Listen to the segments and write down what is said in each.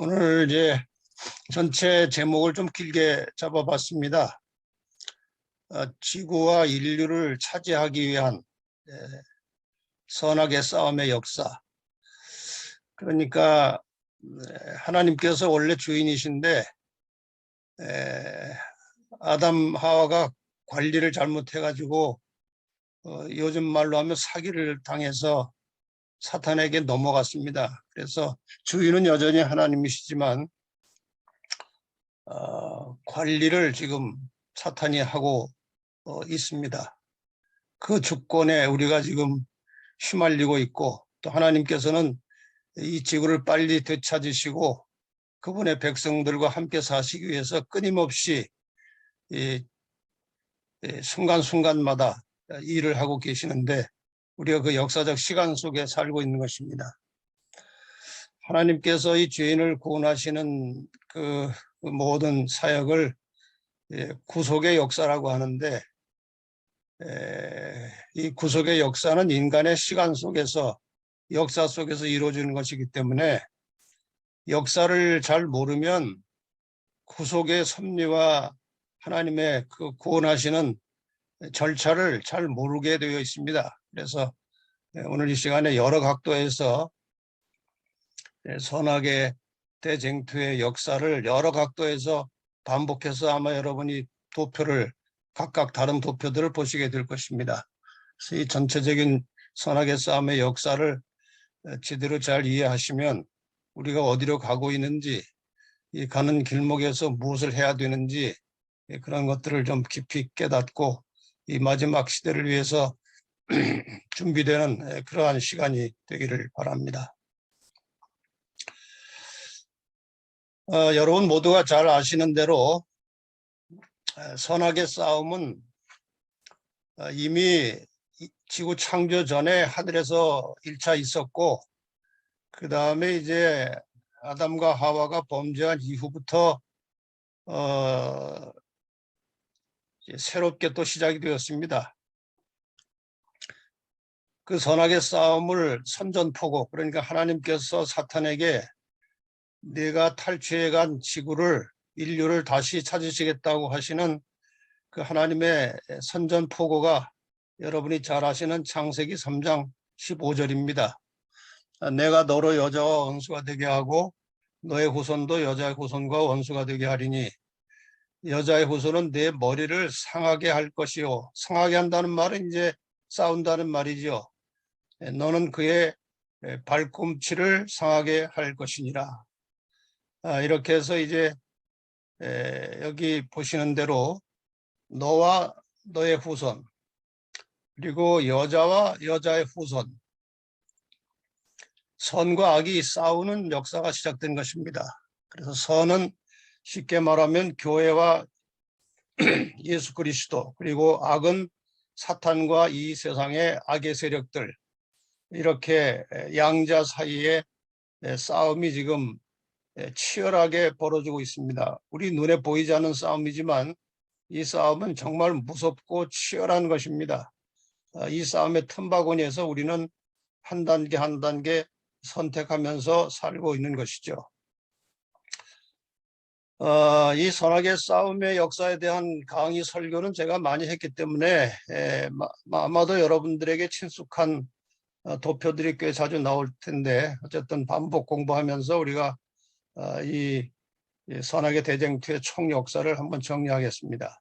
오늘 이제 전체 제목을 좀 길게 잡아봤습니다. 지구와 인류를 차지하기 위한 선악의 싸움의 역사. 그러니까 하나님께서 원래 주인이신데 아담 하와가 관리를 잘못해가지고 요즘 말로 하면 사기를 당해서 사탄에게 넘어갔습니다. 그래서 주인은 여전히 하나님이시지만 관리를 지금 사탄이 하고 있습니다. 그 주권에 우리가 지금 휘말리고 있고, 또 하나님께서는 이 지구를 빨리 되찾으시고 그분의 백성들과 함께 사시기 위해서 끊임없이 순간순간마다 일을 하고 계시는데, 우리가 그 역사적 시간 속에 살고 있는 것입니다. 하나님께서 이 죄인을 구원하시는 그 모든 사역을 구속의 역사라고 하는데, 이 구속의 역사는 인간의 시간 속에서, 역사 속에서 이루어지는 것이기 때문에 역사를 잘 모르면 구속의 섭리와 하나님의 그 구원하시는 절차를 잘 모르게 되어 있습니다. 그래서 오늘 이 시간에 여러 각도에서 선악의 대쟁투의 역사를 여러 각도에서 반복해서 아마 여러분이 각각 다른 도표들을 보시게 될 것입니다. 그래서 이 전체적인 선악의 싸움의 역사를 제대로 잘 이해하시면 우리가 어디로 가고 있는지, 이 가는 길목에서 무엇을 해야 되는지, 그런 것들을 좀 깊이 깨닫고 이 마지막 시대를 위해서 준비되는 그러한 시간이 되기를 바랍니다. 여러분 모두가 잘 아시는 대로 선악의 싸움은 이미 지구 창조 전에 하늘에서 1차 있었고, 그 다음에 이제 아담과 하와가 범죄한 이후부터 이제 새롭게 또 시작이 되었습니다. 그 선악의 싸움을 선전포고, 그러니까 하나님께서 사탄에게 네가 탈취해간 인류를 다시 찾으시겠다고 하시는 그 하나님의 선전포고가 여러분이 잘 아시는 창세기 3장 15절입니다. 내가 너로 여자와 원수가 되게 하고 너의 후손도 여자의 후손과 원수가 되게 하리니 여자의 후손은 내 머리를 상하게 할 것이요. 상하게 한다는 말은 이제 싸운다는 말이죠. 너는 그의 발꿈치를 상하게 할 것이니라. 이렇게 해서 이제 여기 보시는 대로 너와 너의 후손, 그리고 여자와 여자의 후손, 선과 악이 싸우는 역사가 시작된 것입니다. 그래서 선은 쉽게 말하면 교회와 예수 그리스도, 그리고 악은 사탄과 이 세상의 악의 세력들, 이렇게 양자 사이의 싸움이 지금 치열하게 벌어지고 있습니다. 우리 눈에 보이지 않는 싸움이지만 이 싸움은 정말 무섭고 치열한 것입니다. 이 싸움의 틈바구니에서 우리는 한 단계 한 단계 선택하면서 살고 있는 것이죠. 이 선악의 싸움의 역사에 대한 강의 설교는 제가 많이 했기 때문에 아마도 여러분들에게 친숙한 도표들이 꽤 자주 나올 텐데, 어쨌든 반복 공부하면서 우리가 이 선악의 대쟁투의 총 역사를 한번 정리하겠습니다.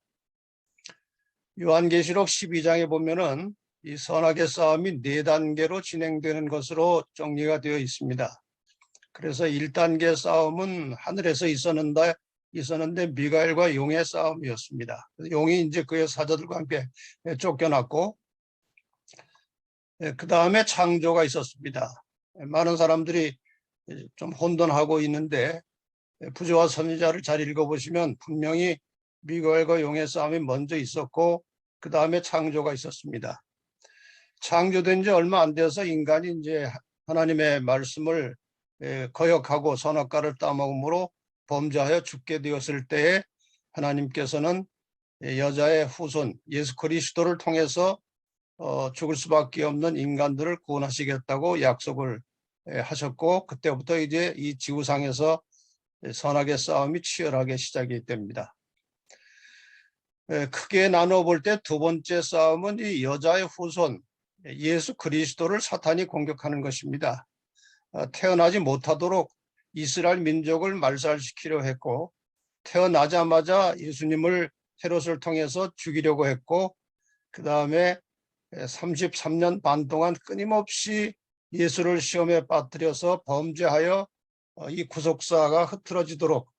요한계시록 12장에 보면은 이 선악의 싸움이 4단계로 진행되는 것으로 정리가 되어 있습니다. 그래서 1단계 싸움은 하늘에서 있었는데 미가엘과 용의 싸움이었습니다. 용이 이제 그의 사자들과 함께 쫓겨났고, 그 다음에 창조가 있었습니다. 많은 사람들이 좀 혼돈하고 있는데 부조와 선지자를 잘 읽어보시면 분명히 미가엘과 용의 싸움이 먼저 있었고 그 다음에 창조가 있었습니다. 창조된 지 얼마 안 되어서 인간이 이제 하나님의 말씀을 거역하고 선악과를 따먹음으로 범죄하여 죽게 되었을 때에 하나님께서는 여자의 후손 예수 그리스도를 통해서 죽을 수밖에 없는 인간들을 구원하시겠다고 약속을 하셨고, 그때부터 이제 이 지구상에서 선악의 싸움이 치열하게 시작이 됩니다. 크게 나눠 볼 때 두 번째 싸움은 이 여자의 후손 예수 그리스도를 사탄이 공격하는 것입니다. 태어나지 못하도록 이스라엘 민족을 말살시키려 했고, 태어나자마자 예수님을 헤롯을 통해서 죽이려고 했고, 그 다음에 33년 반 동안 끊임없이 예수를 시험에 빠뜨려서 범죄하여 이 구속사가 흐트러지도록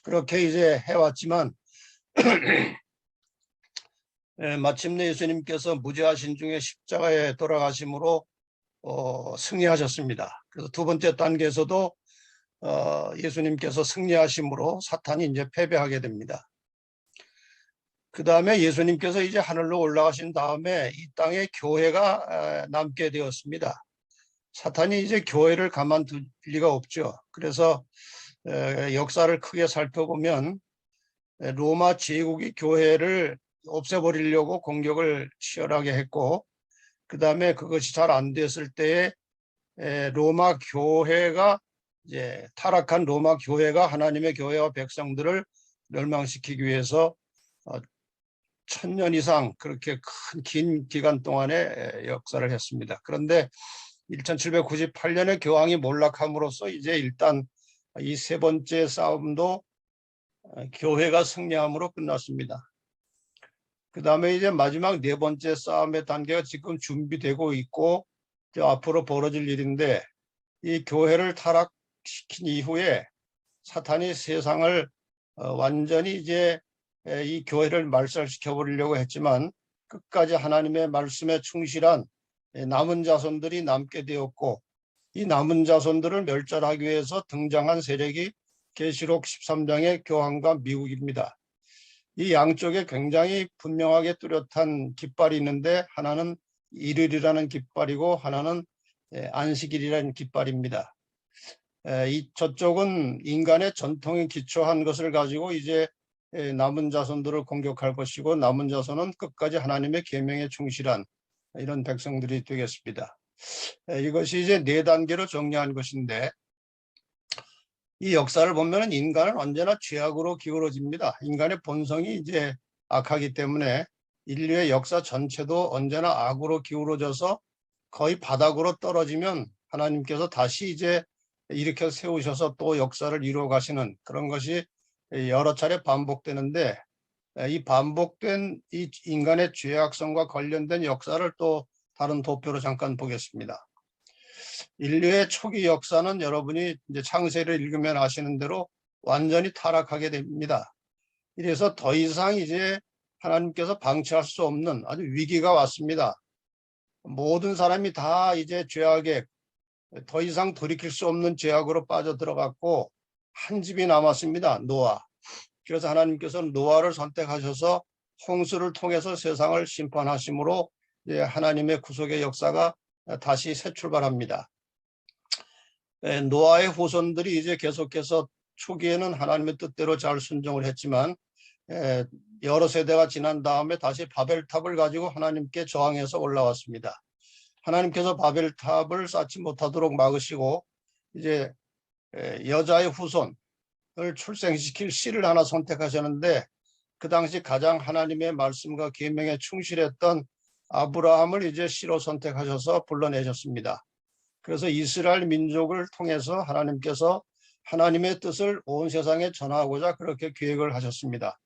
그렇게 이제 해왔지만 마침내 예수님께서 무죄하신 중에 십자가에 돌아가심으로 승리하셨습니다. 그래서 두 번째 단계에서도 예수님께서 승리하심으로 사탄이 이제 패배하게 됩니다. 그 다음에 예수님께서 이제 하늘로 올라가신 다음에 이 땅에 교회가 남게 되었습니다. 사탄이 이제 교회를 가만둘 리가 없죠. 그래서 역사를 크게 살펴보면 로마 제국이 교회를 없애버리려고 공격을 치열하게 했고, 그 다음에 그것이 잘 안 됐을 때에 로마 교회가 이제 타락한 로마 교회가 하나님의 교회와 백성들을 멸망시키기 위해서 1000년 이상 그렇게 긴 기간 동안의 역사를 했습니다. 그런데 1798년에 교황이 몰락함으로써 이제 일단 이 세 번째 싸움도 교회가 승리함으로 끝났습니다. 그 다음에 이제 마지막 네 번째 싸움의 단계가 지금 준비되고 있고 앞으로 벌어질 일인데, 이 교회를 타락시킨 이후에 사탄이 세상을 완전히 이제 이 교회를 말살시켜 버리려고 했지만 끝까지 하나님의 말씀에 충실한 남은 자손들이 남게 되었고, 이 남은 자손들을 멸절하기 위해서 등장한 세력이 계시록 13장의 교황과 미국입니다. 이 양쪽에 굉장히 분명하게 뚜렷한 깃발이 있는데, 하나는 일일이라는 깃발이고 하나는 안식일이라는 깃발입니다. 저쪽은 인간의 전통에 기초한 것을 가지고 이제 남은 자손들을 공격할 것이고, 남은 자손은 끝까지 하나님의 계명에 충실한 이런 백성들이 되겠습니다. 이것이 이제 네 단계로 정리한 것인데, 이 역사를 보면 인간은 언제나 죄악으로 기울어집니다. 인간의 본성이 이제 악하기 때문에 인류의 역사 전체도 언제나 악으로 기울어져서 거의 바닥으로 떨어지면 하나님께서 다시 이제 일으켜 세우셔서 또 역사를 이루어 가시는 그런 것이 여러 차례 반복되는데, 이 반복된 이 인간의 죄악성과 관련된 역사를 또 다른 도표로 잠깐 보겠습니다. 인류의 초기 역사는 여러분이 이제 창세를 읽으면 아시는 대로 완전히 타락하게 됩니다. 이래서 더 이상 이제 하나님께서 방치할 수 없는 아주 위기가 왔습니다. 모든 사람이 다 이제 죄악에 더 이상 돌이킬 수 없는 죄악으로 빠져들어갔고, 한 집이 남았습니다. 노아. 그래서 하나님께서는 노아를 선택하셔서 홍수를 통해서 세상을 심판하심으로 하나님의 구속의 역사가 다시 새 출발합니다. 노아의 후손들이 이제 계속해서 초기에는 하나님의 뜻대로 잘 순종을 했지만 여러 세대가 지난 다음에 다시 바벨탑을 가지고 하나님께 저항해서 올라왔습니다. 하나님께서 바벨탑을 쌓지 못하도록 막으시고 이제 여자의 후손을 출생시킬 씨를 하나 선택하셨는데, 그 당시 가장 하나님의 말씀과 계명에 충실했던 아브라함을 이제 씨로 선택하셔서 불러내셨습니다. 그래서 이스라엘 민족을 통해서 하나님께서 하나님의 뜻을 온 세상에 전하고자 그렇게 계획을 하셨습니다.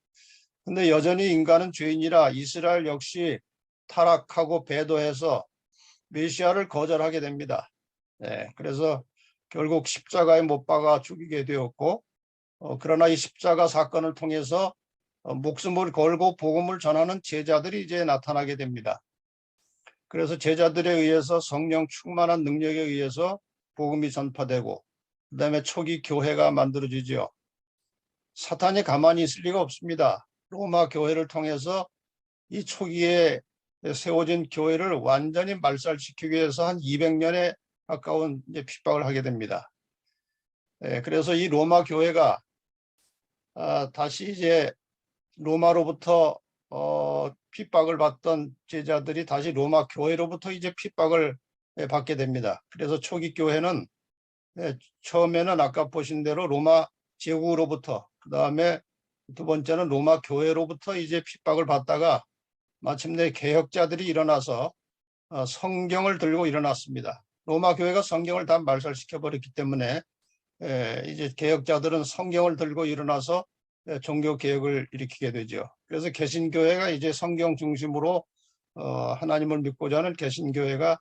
그런데 여전히 인간은 죄인이라 이스라엘 역시 타락하고 배도해서 메시아를 거절하게 됩니다. 그래서 결국 십자가에 못 박아 죽이게 되었고, 그러나 이 십자가 사건을 통해서 목숨을 걸고 복음을 전하는 제자들이 이제 나타나게 됩니다. 그래서 제자들에 의해서 성령 충만한 능력에 의해서 복음이 전파되고, 그 다음에 초기 교회가 만들어지죠. 사탄이 가만히 있을 리가 없습니다. 로마 교회를 통해서 이 초기에 세워진 교회를 완전히 말살시키기 위해서 한 200년에 가까운 이제 핍박을 하게 됩니다. 그래서 이 로마 교회가 다시 이제 로마로부터 핍박을 받던 제자들이 다시 로마 교회로부터 이제 핍박을 받게 됩니다. 그래서 초기 교회는 처음에는 아까 보신 대로 로마 제국으로부터, 그 다음에 두 번째는 로마 교회로부터 이제 핍박을 받다가 마침내 개혁자들이 일어나서 성경을 들고 일어났습니다. 로마 교회가 성경을 다 말살시켜 버렸기 때문에 이제 개혁자들은 성경을 들고 일어나서 종교 개혁을 일으키게 되죠. 그래서 개신교회가 이제 성경 중심으로 하나님을 믿고자 하는 개신교회가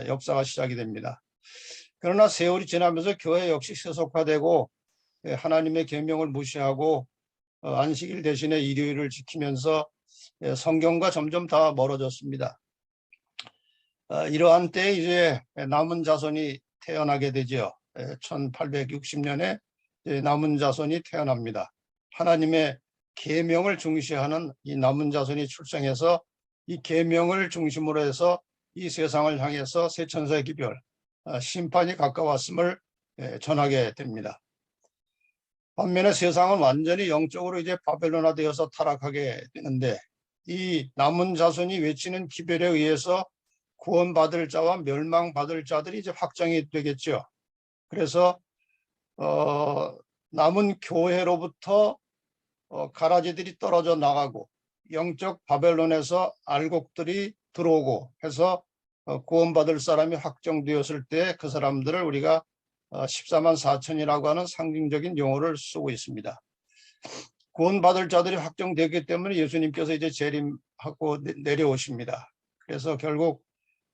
역사가 시작이 됩니다. 그러나 세월이 지나면서 교회 역시 세속화되고 하나님의 계명을 무시하고 안식일 대신에 일요일을 지키면서 성경과 점점 다 멀어졌습니다. 이러한 때에 이제 남은 자손이 태어나게 되죠. 1860년에 남은 자손이 태어납니다. 하나님의 계명을 중시하는 이 남은 자손이 출생해서 이 계명을 중심으로 해서 이 세상을 향해서 새 천사의 기별, 심판이 가까웠음을 전하게 됩니다. 반면에 세상은 완전히 영적으로 이제 바벨론화되어서 타락하게 되는데 이 남은 자손이 외치는 기별에 의해서 구원받을 자와 멸망받을 자들이 이제 확정이 되겠죠. 그래서 남은 교회로부터 가라지들이 떨어져 나가고 영적 바벨론에서 알곡들이 들어오고 해서 구원받을 사람이 확정되었을 때 그 사람들을 우리가 14만 4천이라고 하는 상징적인 용어를 쓰고 있습니다. 구원받을 자들이 확정되기 때문에 예수님께서 이제 재림하고 내려오십니다. 그래서 결국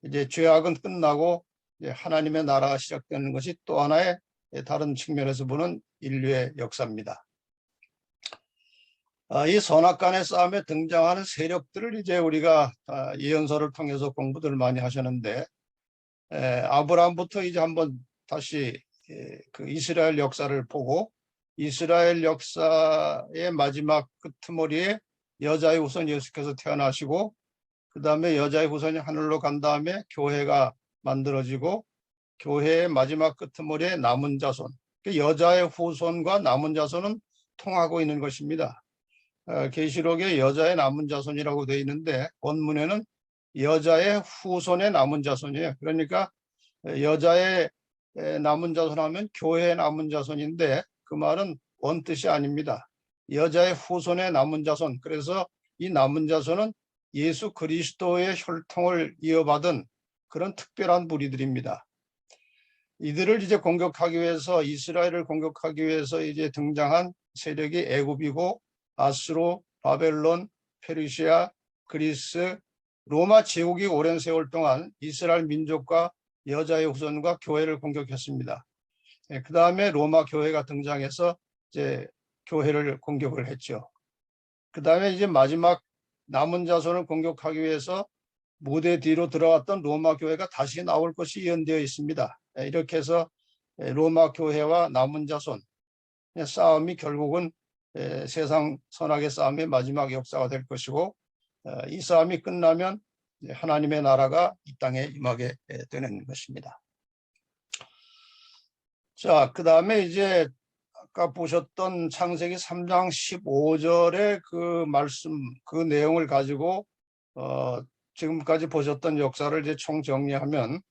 이제 죄악은 끝나고 이제 하나님의 나라가 시작되는 것이 또 하나의 다른 측면에서 보는 인류의 역사입니다. 이 선악간의 싸움에 등장하는 세력들을 이제 우리가 예언서를 통해서 공부들 많이 하셨는데 아브라함부터 이제 한번 다시 그 이스라엘 역사를 보고 이스라엘 역사의 마지막 끄트머리에 여자의 후손 예수께서 태어나시고 그 다음에 여자의 후손이 하늘로 간 다음에 교회가 만들어지고 교회의 마지막 끄트머리에 남은 자손, 여자의 후손과 남은 자손은 통하고 있는 것입니다. 계시록에 여자의 남은 자손이라고 되어 있는데 원문에는 여자의 후손의 남은 자손이에요. 그러니까 여자의 남은 자손 하면 교회의 남은 자손인데 그 말은 원뜻이 아닙니다. 여자의 후손의 남은 자손, 그래서 이 남은 자손은 예수 그리스도의 혈통을 이어받은 그런 특별한 무리들입니다. 이들을 이제 공격하기 위해서 이스라엘을 공격하기 위해서 이제 등장한 세력이 애굽이고 아수르, 바벨론, 페르시아, 그리스, 로마 제국이 오랜 세월 동안 이스라엘 민족과 여자의 후손과 교회를 공격했습니다. 그 다음에 로마 교회가 등장해서 이제 교회를 공격을 했죠. 그 다음에 이제 마지막 남은 자손을 공격하기 위해서 무대 뒤로 들어왔던 로마 교회가 다시 나올 것이 예언되어 있습니다. 이렇게 해서 로마 교회와 남은 자손 싸움이 결국은 세상 선악의 싸움의 마지막 역사가 될 것이고 이 싸움이 끝나면 하나님의 나라가 이 땅에 임하게 되는 것입니다. 자, 그 다음에 이제 아까 보셨던 창세기 3장 15절의 그 말씀, 그 내용을 가지고 지금까지 보셨던 역사를 이제 총정리하면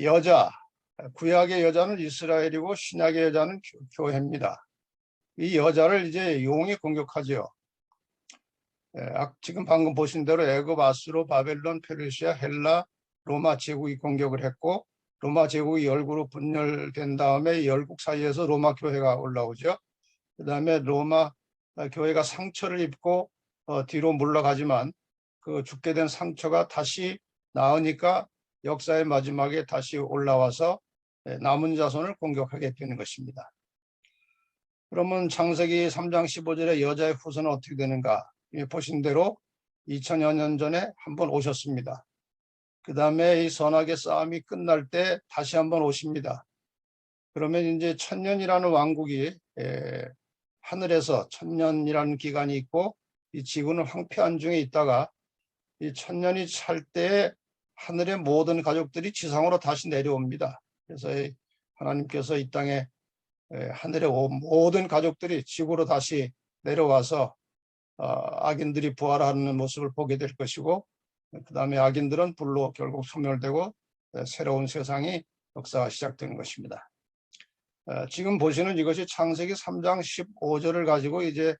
여자, 구약의 여자는 이스라엘이고 신약의 여자는 교회입니다. 이 여자를 이제 용이 공격하죠. 지금 방금 보신 대로 애굽, 아수르, 바벨론, 페르시아, 헬라, 로마 제국이 공격을 했고 로마 제국이 열국으로 분열된 다음에 열국 사이에서 로마 교회가 올라오죠. 그 다음에 로마 교회가 상처를 입고 뒤로 물러가지만 그 죽게 된 상처가 다시 나으니까 역사의 마지막에 다시 올라와서 남은 자손을 공격하게 되는 것입니다. 그러면 창세기 3장 15절에 여자의 후손은 어떻게 되는가? 보신 대로 2000여 년 전에 한번 오셨습니다. 그 다음에 이 선악의 싸움이 끝날 때 다시 한번 오십니다. 그러면 이제 1000년이라는 왕국이 하늘에서 1000년이라는 기간이 있고 이 지구는 황폐한 중에 있다가 이 1000년이 찰 때 하늘의 모든 가족들이 지상으로 다시 내려옵니다. 그래서 하나님께서 이 땅에 하늘의 모든 가족들이 지구로 다시 내려와서 악인들이 부활하는 모습을 보게 될 것이고 그 다음에 악인들은 불로 결국 소멸되고 새로운 세상이 역사가 시작된 것입니다. 지금 보시는 이것이 창세기 3장 15절을 가지고 이제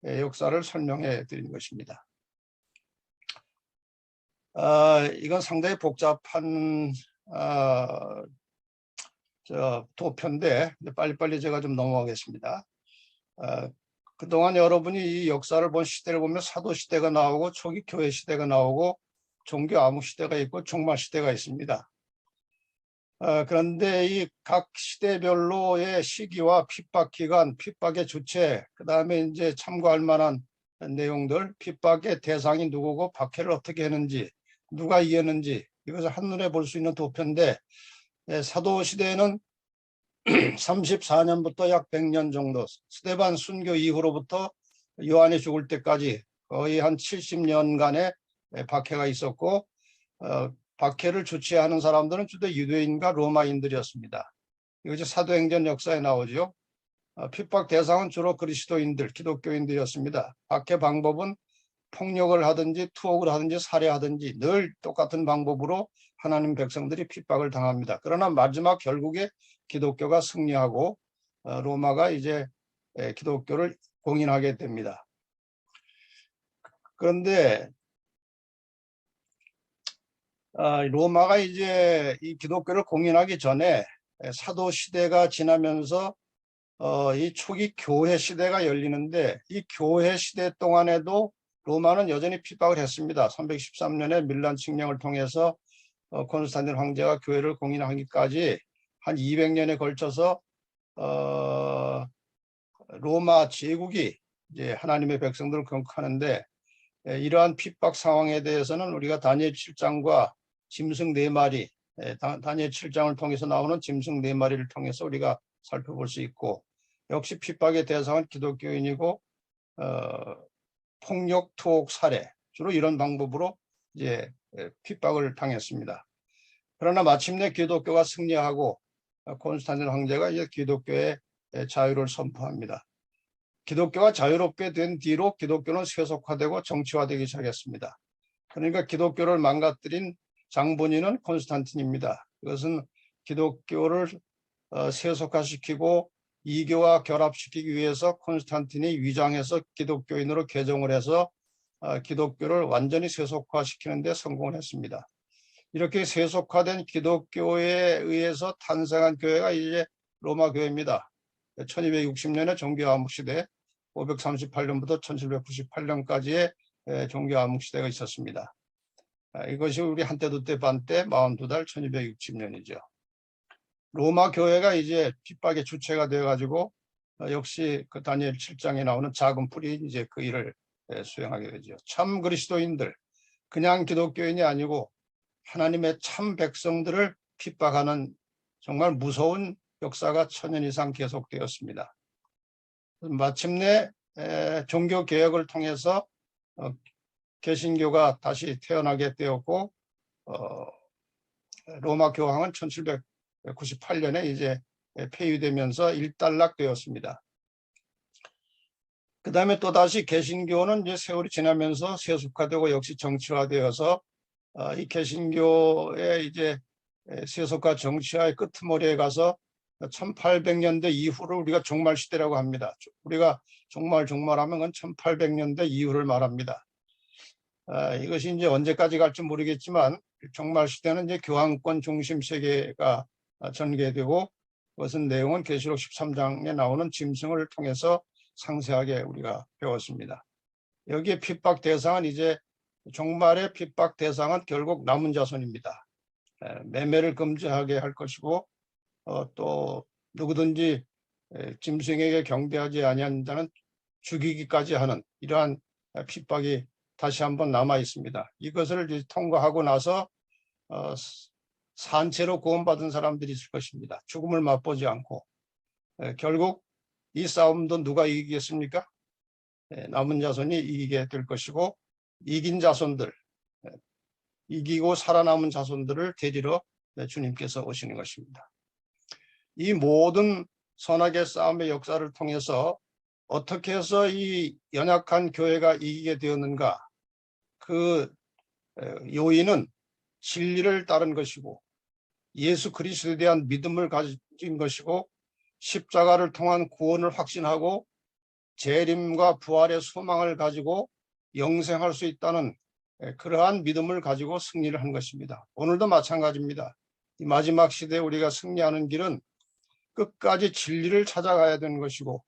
역사를 설명해 드린 것입니다. 이건 상당히 복잡한 도표인데 빨리빨리 제가 좀 넘어가겠습니다. 그동안 여러분이 이 역사를 본 시대를 보면 사도시대가 나오고 초기 교회 시대가 나오고 종교 암흑 시대가 있고 종말 시대가 있습니다. 그런데 이 각 시대별로의 시기와 핍박 기간, 핍박의 주체, 그 다음에 이제 참고할 만한 내용들, 핍박의 대상이 누구고 박해를 어떻게 했는지, 누가 이겼는지 이것을 한눈에 볼 수 있는 도표인데, 사도시대에는 34년부터 약 100년 정도, 스데반 순교 이후로부터 요한이 죽을 때까지 거의 한 70년간의 박해가 있었고, 박해를 주최하는 사람들은 주로 유대인과 로마인들이었습니다. 이것이 사도행전 역사에 나오죠. 핍박 대상은 주로 그리스도인들, 기독교인들이었습니다. 박해 방법은 폭력을 하든지 투옥을 하든지 살해하든지 늘 똑같은 방법으로 하나님 백성들이 핍박을 당합니다. 그러나 마지막 결국에 기독교가 승리하고 로마가 이제 기독교를 공인하게 됩니다. 그런데 로마가 이제 이 기독교를 공인하기 전에 사도 시대가 지나면서 이 초기 교회 시대가 열리는데, 이 교회 시대 동안에도 로마는 여전히 핍박을 했습니다. 313년에 밀란 칙령을 통해서 콘스탄틴 황제가 교회를 공인하기까지 한 200년에 걸쳐서 로마 제국이 이제 하나님의 백성들을 공격하는데, 이러한 핍박 상황에 대해서는 우리가 다니엘 7장과 짐승 4마리, 다니엘 7장을 통해서 나오는 짐승 4마리를 통해서 우리가 살펴볼 수 있고, 역시 핍박의 대상은 기독교인이고 폭력, 투옥, 살해, 주로 이런 방법으로 이제 핍박을 당했습니다. 그러나 마침내 기독교가 승리하고 콘스탄틴 황제가 이제 기독교의 자유를 선포합니다. 기독교가 자유롭게 된 뒤로 기독교는 세속화되고 정치화되기 시작했습니다. 그러니까 기독교를 망가뜨린 장본인은 콘스탄틴입니다. 그것은 기독교를 세속화시키고 이교와 결합시키기 위해서 콘스탄틴이 위장해서 기독교인으로 개종을 해서 기독교를 완전히 세속화시키는 데 성공을 했습니다. 이렇게 세속화된 기독교에 의해서 탄생한 교회가 이제 로마 교회입니다. 1260년에 종교 암흑 시대, 538년부터 1798년까지의 종교 암흑 시대가 있었습니다. 이것이 우리 한때두때 반때 42달 1260년이죠. 로마 교회가 이제 핍박의 주체가 되어가지고 역시 그 다니엘 7장에 나오는 작은 뿔이 이제 그 일을 수행하게 되죠. 참 그리스도인들, 그냥 기독교인이 아니고 하나님의 참 백성들을 핍박하는 정말 무서운 역사가 1000년 이상 계속되었습니다. 마침내 종교 개혁을 통해서 개신교가 다시 태어나게 되었고, 로마 교황은 1798년에 이제 폐위되면서 일단락되었습니다. 그 다음에 또 다시 개신교는 이제 세월이 지나면서 세속화되고 역시 정치화되어서 이 개신교의 이제 세속화 정치화의 끄트머리에 가서 1800년대 이후를 우리가 종말 시대라고 합니다. 우리가 종말하면 그건 1800년대 이후를 말합니다. 이것이 이제 언제까지 갈지 모르겠지만 종말 시대는 이제 교황권 중심 세계가 전개되고, 그것은 내용은 계시록 13장에 나오는 짐승을 통해서 상세하게 우리가 배웠습니다. 여기에 핍박 대상은 이제 종말의 핍박 대상은 결국 남은 자손입니다. 매매를 금지하게 할 것이고, 또 누구든지 짐승에게 경배하지 아니한 자는 죽이기까지 하는 이러한 핍박이 다시 한번 남아 있습니다. 이것을 이제 통과하고 나서 산채로 구원받은 사람들이 있을 것입니다. 죽음을 맛보지 않고. 결국 이 싸움도 누가 이기겠습니까? 남은 자손이 이기게 될 것이고, 이긴 자손들, 이기고 살아남은 자손들을 데리러 주님께서 오시는 것입니다. 이 모든 선악의 싸움의 역사를 통해서 어떻게 해서 이 연약한 교회가 이기게 되었는가? 그 요인은 진리를 따른 것이고, 예수 그리스도에 대한 믿음을 가진 것이고 십자가를 통한 구원을 확신하고 재림과 부활의 소망을 가지고 영생할 수 있다는 그러한 믿음을 가지고 승리를 한 것입니다. 오늘도 마찬가지입니다. 이 마지막 시대에 우리가 승리하는 길은 끝까지 진리를 찾아가야 되는 것이고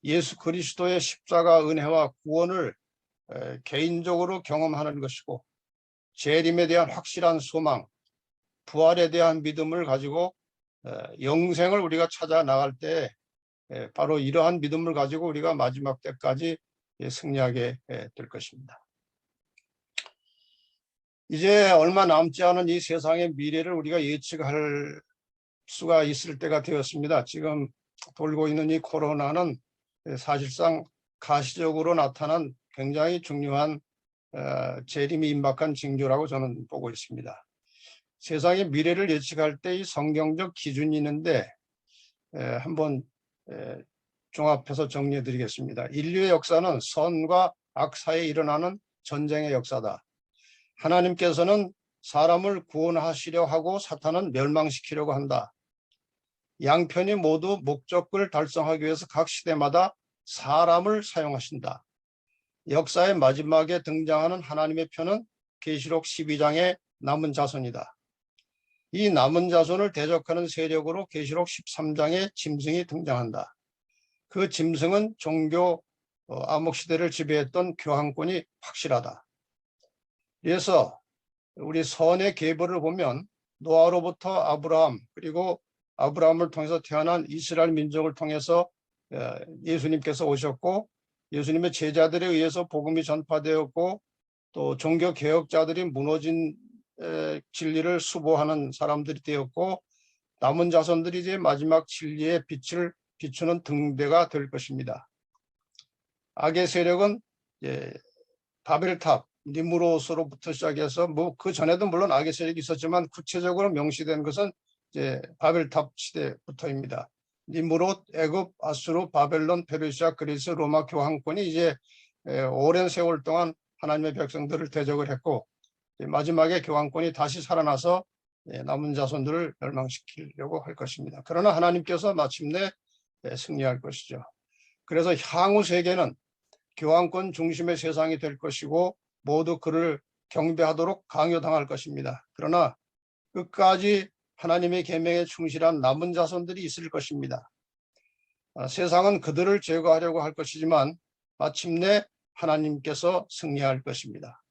예수 그리스도의 십자가 은혜와 구원을 개인적으로 경험하는 것이고 재림에 대한 확실한 소망, 부활에 대한 믿음을 가지고 영생을 우리가 찾아 나갈 때 바로 이러한 믿음을 가지고 우리가 마지막 때까지 승리하게 될 것입니다. 이제 얼마 남지 않은 이 세상의 미래를 우리가 예측할 수가 있을 때가 되었습니다. 지금 돌고 있는 이 코로나는 사실상 가시적으로 나타난 굉장히 중요한 재림이 임박한 징조라고 저는 보고 있습니다. 세상의 미래를 예측할 때 이 성경적 기준이 있는데 한번 종합해서 정리해 드리겠습니다. 인류의 역사는 선과 악 사이에 일어나는 전쟁의 역사다. 하나님께서는 사람을 구원하시려 하고 사탄은 멸망시키려고 한다. 양편이 모두 목적을 달성하기 위해서 각 시대마다 사람을 사용하신다. 역사의 마지막에 등장하는 하나님의 편은 계시록 12장의 남은 자손이다. 이 남은 자손을 대적하는 세력으로 계시록 13장의 짐승이 등장한다. 그 짐승은 종교 암흑시대를 지배했던 교황권이 확실하다. 그래서 우리 선의 계보를 보면 노아로부터 아브라함 그리고 아브라함을 통해서 태어난 이스라엘 민족을 통해서 예수님께서 오셨고 예수님의 제자들에 의해서 복음이 전파되었고 또 종교 개혁자들이 무너진 진리를 수보하는 사람들이 되었고 남은 자손들이 이제 마지막 진리의 빛을 비추는 등대가 될 것입니다. 악의 세력은 바벨탑, 니므롯으로부터 시작해서 뭐 그 전에도 물론 악의 세력이 있었지만 구체적으로 명시된 것은 이제 바벨탑 시대부터입니다. 니므롯, 애굽, 아수르, 바벨론, 페르시아, 그리스, 로마 교황권이 이제 오랜 세월 동안 하나님의 백성들을 대적을 했고 마지막에 교황권이 다시 살아나서 남은 자손들을 멸망시키려고 할 것입니다. 그러나 하나님께서 마침내 승리할 것이죠. 그래서 향후 세계는 교황권 중심의 세상이 될 것이고 모두 그를 경배하도록 강요당할 것입니다. 그러나 끝까지 하나님의 계명에 충실한 남은 자손들이 있을 것입니다. 세상은 그들을 제거하려고 할 것이지만 마침내 하나님께서 승리할 것입니다.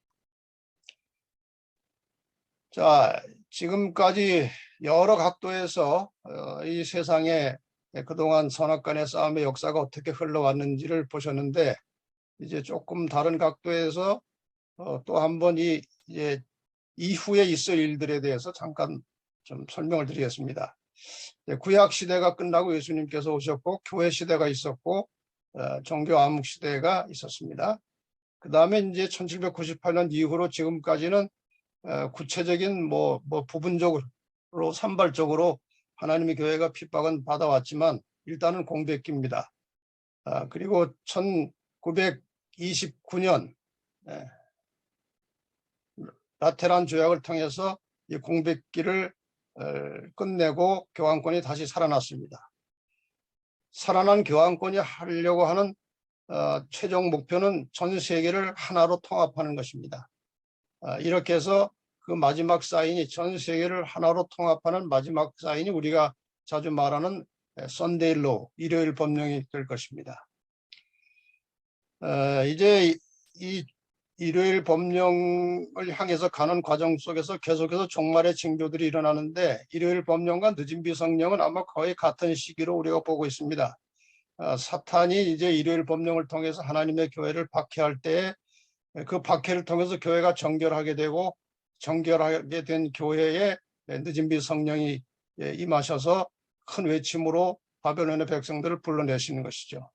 자, 지금까지 여러 각도에서 이 세상에 그동안 선악간의 싸움의 역사가 어떻게 흘러왔는지를 보셨는데 이제 조금 다른 각도에서 또 한 번 이제 이후에 있을 일들에 대해서 잠깐 좀 설명을 드리겠습니다. 구약 시대가 끝나고 예수님께서 오셨고 교회 시대가 있었고 종교 암흑 시대가 있었습니다. 그 다음에 이제 1798년 이후로 지금까지는 구체적인 뭐 부분적으로 산발적으로 하나님의 교회가 핍박은 받아왔지만 일단은 공백기입니다. 그리고 1929년 라테란 조약을 통해서 이 공백기를 끝내고 교황권이 다시 살아났습니다. 살아난 교황권이 하려고 하는 최종 목표는 전 세계를 하나로 통합하는 것입니다. 이렇게 해서 그 마지막 사인이 전 세계를 하나로 통합하는 마지막 사인이 우리가 자주 말하는 선데이 로, 일요일 법령이 될 것입니다. 이제 이 일요일 법령을 향해서 가는 과정 속에서 계속해서 종말의 징조들이 일어나는데 일요일 법령과 늦은비 성령은 아마 거의 같은 시기로 우리가 보고 있습니다. 사탄이 이제 일요일 법령을 통해서 하나님의 교회를 박해할 때 그 박해를 통해서 교회가 정결하게 되고 정결하게 된 교회에 늦은비 성령이 임하셔서 큰 외침으로 바벨론의 백성들을 불러내시는 것이죠.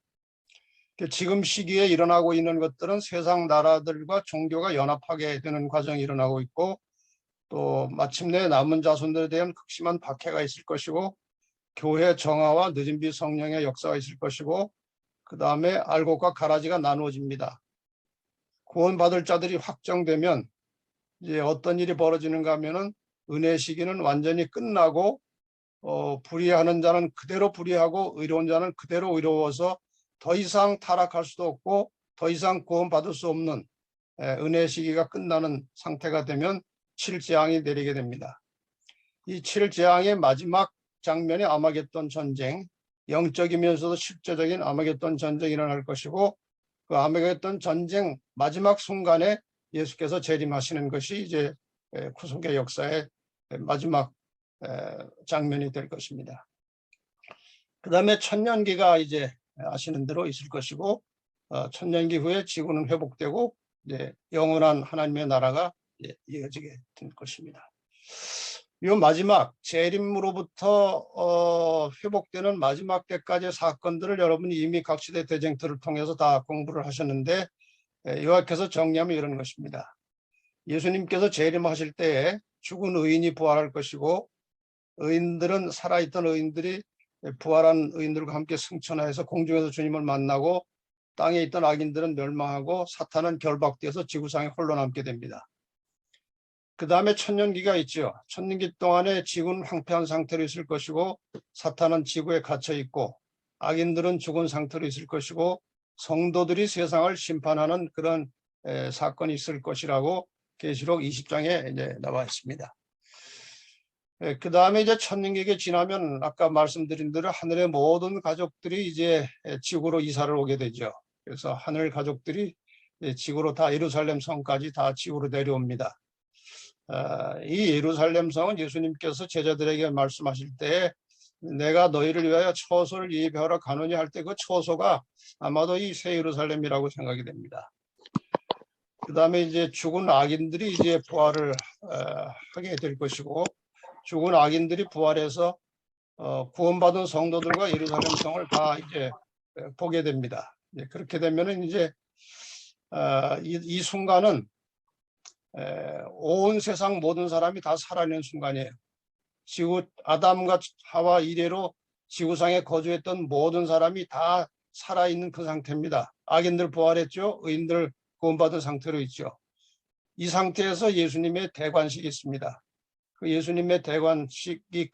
지금 시기에 일어나고 있는 것들은 세상 나라들과 종교가 연합하게 되는 과정이 일어나고 있고 또 마침내 남은 자손들에 대한 극심한 박해가 있을 것이고 교회 정화와 늦은비 성령의 역사가 있을 것이고 그 다음에 알곡과 가라지가 나누어집니다. 구원받을 자들이 확정되면 이제 어떤 일이 벌어지는가 하면은 은혜 시기는 완전히 끝나고 불의하는 자는 그대로 불의하고 의로운 자는 그대로 의로워서 더 이상 타락할 수도 없고 더 이상 구원받을 수 없는 은혜 시기가 끝나는 상태가 되면 7재앙이 내리게 됩니다. 이 7재앙의 마지막 장면이 아마겟돈 전쟁, 영적이면서도 실제적인 아마겟돈 전쟁이 일어날 것이고 그 아마겟돈 전쟁 마지막 순간에 예수께서 재림하시는 것이 이제 구속의 역사의 마지막 장면이 될 것입니다. 그 다음에 천년기가 이제 아시는 대로 있을 것이고 천년기 후에 지구는 회복되고 이제 영원한 하나님의 나라가 이어지게 될 것입니다. 이 마지막 재림으로부터 회복되는 마지막 때까지의 사건들을 여러분이 이미 각 시대 대쟁들을 통해서 다 공부를 하셨는데 요약해서 정리하면 이런 것입니다. 예수님께서 재림하실 때에 죽은 의인이 부활할 것이고 의인들은 살아있던 의인들이 부활한 의인들과 함께 승천하여서 공중에서 주님을 만나고 땅에 있던 악인들은 멸망하고 사탄은 결박되어서 지구상에 홀로 남게 됩니다. 그 다음에 천년기가 있죠. 천년기 동안에 지구는 황폐한 상태로 있을 것이고 사탄은 지구에 갇혀 있고 악인들은 죽은 상태로 있을 것이고 성도들이 세상을 심판하는 그런 사건이 있을 것이라고 계시록 20장에 이제 나와 있습니다. 그 다음에 이제 천년기가 지나면 아까 말씀드린 대로 하늘의 모든 가족들이 이제 지구로 이사를 오게 되죠. 그래서 하늘 가족들이 지구로 다 예루살렘 성까지 다 지구로 내려옵니다. 이 예루살렘 성은 예수님께서 제자들에게 말씀하실 때 내가 너희를 위하여 처소를 예비하러 가노니 할 때 그 처소가 아마도 이 새 예루살렘이라고 생각이 됩니다. 그 다음에 이제 죽은 악인들이 이제 부활을 하게 될 것이고 죽은 악인들이 부활해서 구원받은 성도들과 예루살렘 성을 다 이제 보게 됩니다. 그렇게 되면은 이제 이 순간은 온 세상 모든 사람이 다 살아있는 순간이에요. 지구 아담과 하와 이래로 지구상에 거주했던 모든 사람이 다 살아있는 그 상태입니다. 악인들 부활했죠. 의인들 구원받은 상태로 있죠. 이 상태에서 예수님의 대관식이 있습니다. 그 예수님의 대관식이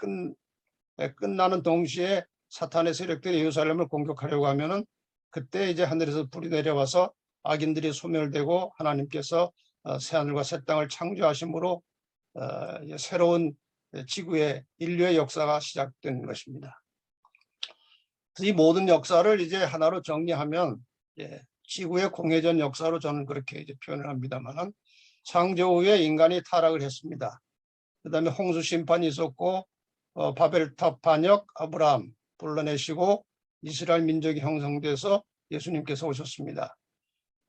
끝나는 동시에 사탄의 세력들이 예루살렘을 공격하려고 하면은 그때 이제 하늘에서 불이 내려와서 악인들이 소멸되고 하나님께서 새하늘과 새 땅을 창조하심으로 새로운 지구의 인류의 역사가 시작된 것입니다. 이 모든 역사를 이제 하나로 정리하면 지구의 공회전 역사로 저는 그렇게 이제 표현을 합니다만은 창조 후에 인간이 타락을 했습니다. 그 다음에 홍수 심판이 있었고 바벨탑 반역 아브라함 불러내시고 이스라엘 민족이 형성돼서 예수님께서 오셨습니다.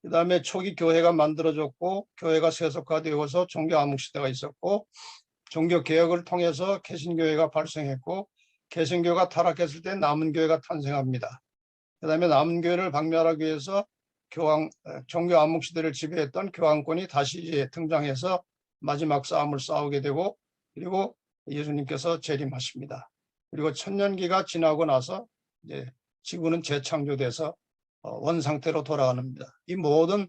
그 다음에 초기 교회가 만들어졌고 교회가 세속화되어서 종교 암흑시대가 있었고 종교 개혁을 통해서 개신교회가 발생했고 개신교가 타락했을 때 남은 교회가 탄생합니다. 그 다음에 남은 교회를 박멸하기 위해서 종교 암흑시대를 지배했던 교황권이 다시 이제 등장해서 마지막 싸움을 싸우게 되고 그리고 예수님께서 재림하십니다. 그리고 천년기가 지나고 나서 이제 지구는 재창조돼서 원상태로 돌아갑니다. 이 모든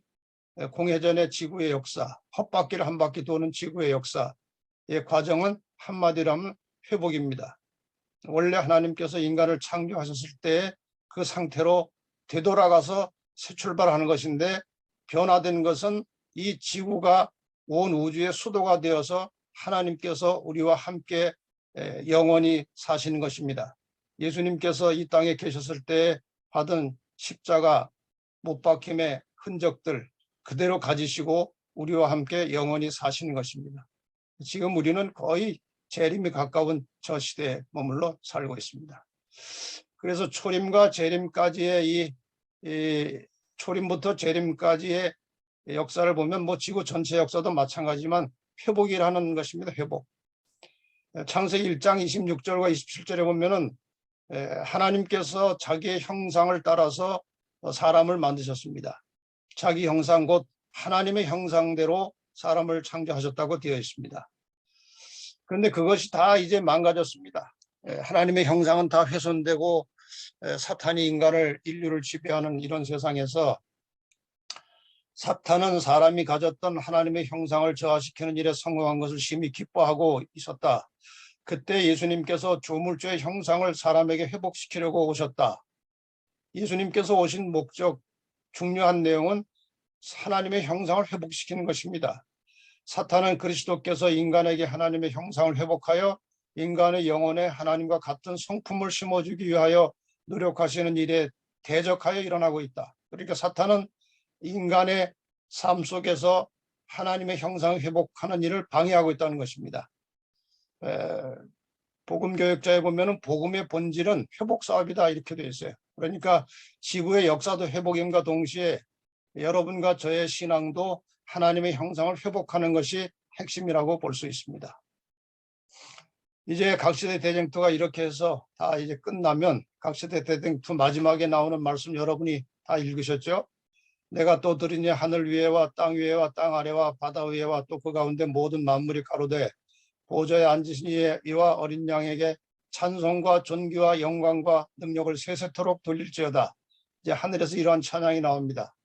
공회전의 지구의 역사, 헛바퀴를 한 바퀴 도는 지구의 역사의 과정은 한마디로 하면 회복입니다. 원래 하나님께서 인간을 창조하셨을 때 그 상태로 되돌아가서 새 출발하는 것인데 변화된 것은 이 지구가 온 우주의 수도가 되어서 하나님께서 우리와 함께 영원히 사시는 것입니다. 예수님께서 이 땅에 계셨을 때 받은 십자가 못 박힘의 흔적들 그대로 가지시고 우리와 함께 영원히 사시는 것입니다. 지금 우리는 거의 재림이 가까운 저 시대에 머물러 살고 있습니다. 그래서 초림과 재림까지의 이 초림부터 재림까지의 역사를 보면 뭐 지구 전체 역사도 마찬가지지만 회복이라는 것입니다. 회복. 창세기 1장 26절과 27절에 보면은 하나님께서 자기의 형상을 따라서 사람을 만드셨습니다. 자기 형상 곧 하나님의 형상대로 사람을 창조하셨다고 되어 있습니다. 그런데 그것이 다 이제 망가졌습니다. 하나님의 형상은 다 훼손되고 사탄이 인류를 지배하는 이런 세상에서 사탄은 사람이 가졌던 하나님의 형상을 저하시키는 일에 성공한 것을 심히 기뻐하고 있었다. 그때 예수님께서 조물주의 형상을 사람에게 회복시키려고 오셨다. 예수님께서 오신 목적, 중요한 내용은 하나님의 형상을 회복시키는 것입니다. 사탄은 그리스도께서 인간에게 하나님의 형상을 회복하여 인간의 영혼에 하나님과 같은 성품을 심어주기 위하여 노력하시는 일에 대적하여 일어나고 있다. 그러니까 사탄은 인간의 삶 속에서 하나님의 형상을 회복하는 일을 방해하고 있다는 것입니다. 복음교역자에 보면은 복음의 본질은 회복 사업이다 이렇게 되어 있어요. 그러니까 지구의 역사도 회복임과 동시에 여러분과 저의 신앙도 하나님의 형상을 회복하는 것이 핵심이라고 볼 수 있습니다. 이제 각시대 대쟁투가 이렇게 해서 다 이제 끝나면 각시대 대쟁투 마지막에 나오는 말씀 여러분이 다 읽으셨죠? 내가 또 들으니 하늘 위에와 땅 위에와 땅 아래와 바다 위에와 또 그 가운데 모든 만물이 가로되 보좌에 앉으신 이와 어린 양에게 찬송과 존귀와 영광과 능력을 세세토록 돌릴지어다. 이제 하늘에서 이러한 찬양이 나옵니다.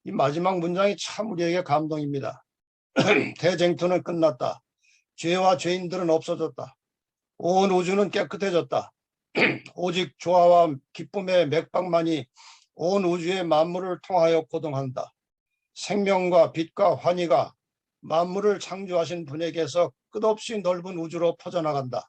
이 마지막 문장이 참 우리에게 감동입니다. 대쟁투는 끝났다. 죄와 죄인들은 없어졌다. 온 우주는 깨끗해졌다. 오직 조화와 기쁨의 맥박만이 온 우주의 만물을 통하여 고동한다. 생명과 빛과 환희가 만물을 창조하신 분에게서 끝없이 넓은 우주로 퍼져나간다.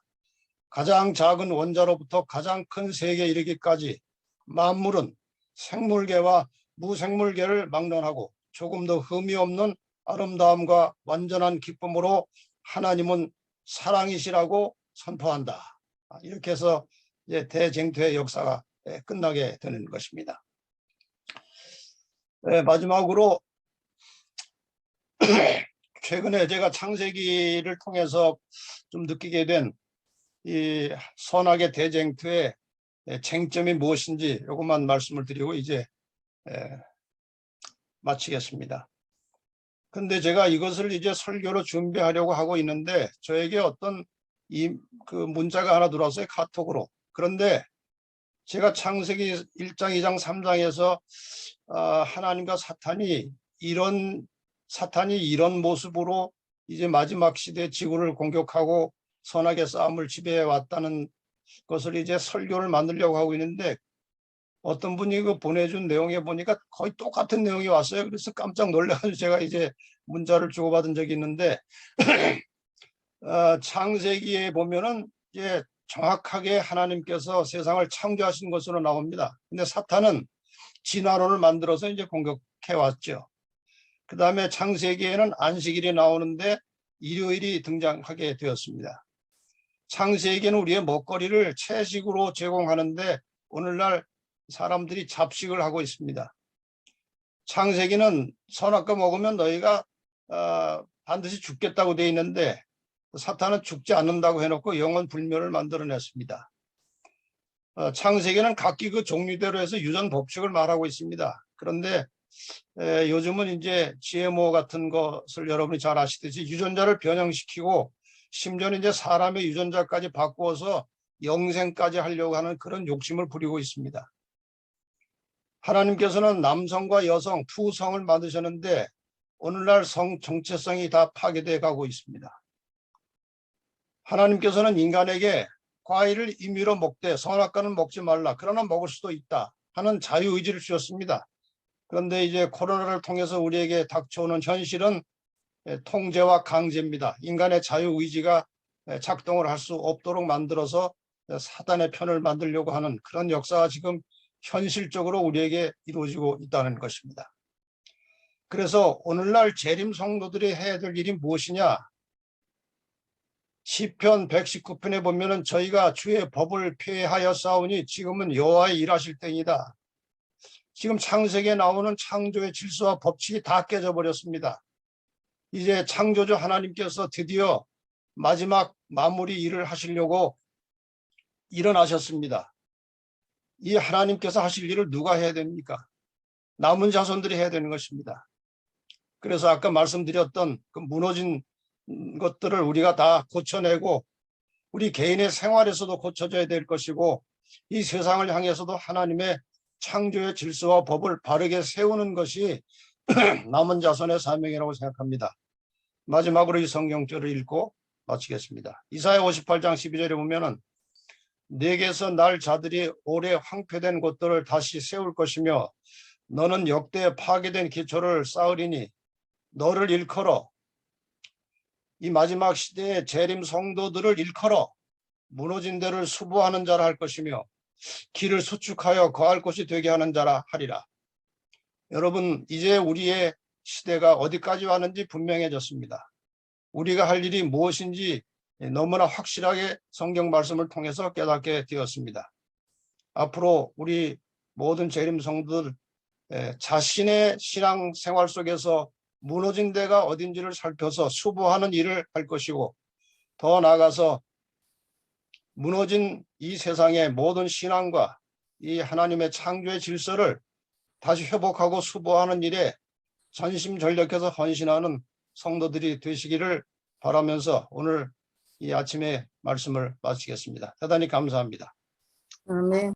가장 작은 원자로부터 가장 큰 세계에 이르기까지 만물은 생물계와 무생물계를 막론하고 조금도 흠이 없는 아름다움과 완전한 기쁨으로 하나님은 사랑이시라고 선포한다. 이렇게 해서 이제 대쟁투의 역사가 끝나게 되는 것입니다. 마지막으로 최근에 제가 창세기를 통해서 좀 느끼게 된 이 선악의 대쟁투의 쟁점이 무엇인지 이것만 말씀을 드리고 이제 마치겠습니다. 근데 제가 이것을 이제 설교로 준비하려고 하고 있는데 저에게 어떤 그 문자가 하나 들어왔어요, 카톡으로. 그런데 제가 창세기 1장, 2장, 3장에서 하나님과 사탄이 이런 모습으로 이제 마지막 시대 지구를 공격하고 선악의 싸움을 지배해 왔다는 것을 이제 설교를 만들려고 하고 있는데 어떤 분이 그 보내준 내용에 보니까 거의 똑같은 내용이 왔어요. 그래서 깜짝 놀라서 제가 이제 문자를 주고받은 적이 있는데 창세기에 보면은 이제 정확하게 하나님께서 세상을 창조하신 것으로 나옵니다. 근데 사탄은 진화론을 만들어서 이제 공격해 왔죠. 그 다음에 창세기에는 안식일이 나오는데 일요일이 등장하게 되었습니다. 창세기에는 우리의 먹거리를 채식으로 제공하는데 오늘날 사람들이 잡식을 하고 있습니다. 창세기는 선악과 먹으면 너희가 반드시 죽겠다고 되어 있는데 사탄은 죽지 않는다고 해놓고 영원 불멸을 만들어냈습니다. 창세기는 각기 그 종류대로 해서 유전 법칙을 말하고 있습니다. 그런데 요즘은 이제 GMO 같은 것을 여러분이 잘 아시듯이 유전자를 변형시키고 심지어는 이제 사람의 유전자까지 바꾸어서 영생까지 하려고 하는 그런 욕심을 부리고 있습니다. 하나님께서는 남성과 여성 두 성을 만드셨는데 오늘날 성 정체성이 다 파괴돼 가고 있습니다. 하나님께서는 인간에게 과일을 임의로 먹되 선악과는 먹지 말라. 그러나 먹을 수도 있다 하는 자유의지를 주셨습니다. 그런데 이제 코로나를 통해서 우리에게 닥쳐오는 현실은 통제와 강제입니다. 인간의 자유의지가 작동을 할 수 없도록 만들어서 사단의 편을 만들려고 하는 그런 역사가 지금 현실적으로 우리에게 이루어지고 있다는 것입니다. 그래서 오늘날 재림 성도들이 해야 될 일이 무엇이냐? 시편 119편에 보면은 저희가 주의 법을 폐하여 싸우니 지금은 여호와의 일하실 때이다. 지금 창세기에 나오는 창조의 질서와 법칙이 다 깨져버렸습니다. 이제 창조주 하나님께서 드디어 마지막 마무리 일을 하시려고 일어나셨습니다. 이 하나님께서 하실 일을 누가 해야 됩니까? 남은 자손들이 해야 되는 것입니다. 그래서 아까 말씀드렸던 그 무너진 것들을 우리가 다 고쳐내고 우리 개인의 생활에서도 고쳐져야 될 것이고 이 세상을 향해서도 하나님의 창조의 질서와 법을 바르게 세우는 것이 남은 자손의 사명이라고 생각합니다. 마지막으로 이 성경절을 읽고 마치겠습니다. 이사야 58장 12절에 보면은 내게서 날 자들이 오래 황폐된 곳들을 다시 세울 것이며 너는 역대 파괴된 기초를 쌓으리니 너를 일컬어 이 마지막 시대의 재림 성도들을 일컬어 무너진 데를 수보하는 자라 할 것이며 길을 수축하여 거할 곳이 되게 하는 자라 하리라. 여러분, 이제 우리의 시대가 어디까지 왔는지 분명해졌습니다. 우리가 할 일이 무엇인지 너무나 확실하게 성경 말씀을 통해서 깨닫게 되었습니다. 앞으로 우리 모든 재림 성도들 자신의 신앙 생활 속에서 무너진 데가 어딘지를 살펴서 수보하는 일을 할 것이고, 더 나아가서 무너진 이 세상의 모든 신앙과 이 하나님의 창조의 질서를 다시 회복하고 수보하는 일에 전심전력해서 헌신하는 성도들이 되시기를 바라면서 오늘 이 아침에 말씀을 마치겠습니다. 대단히 감사합니다. 아멘.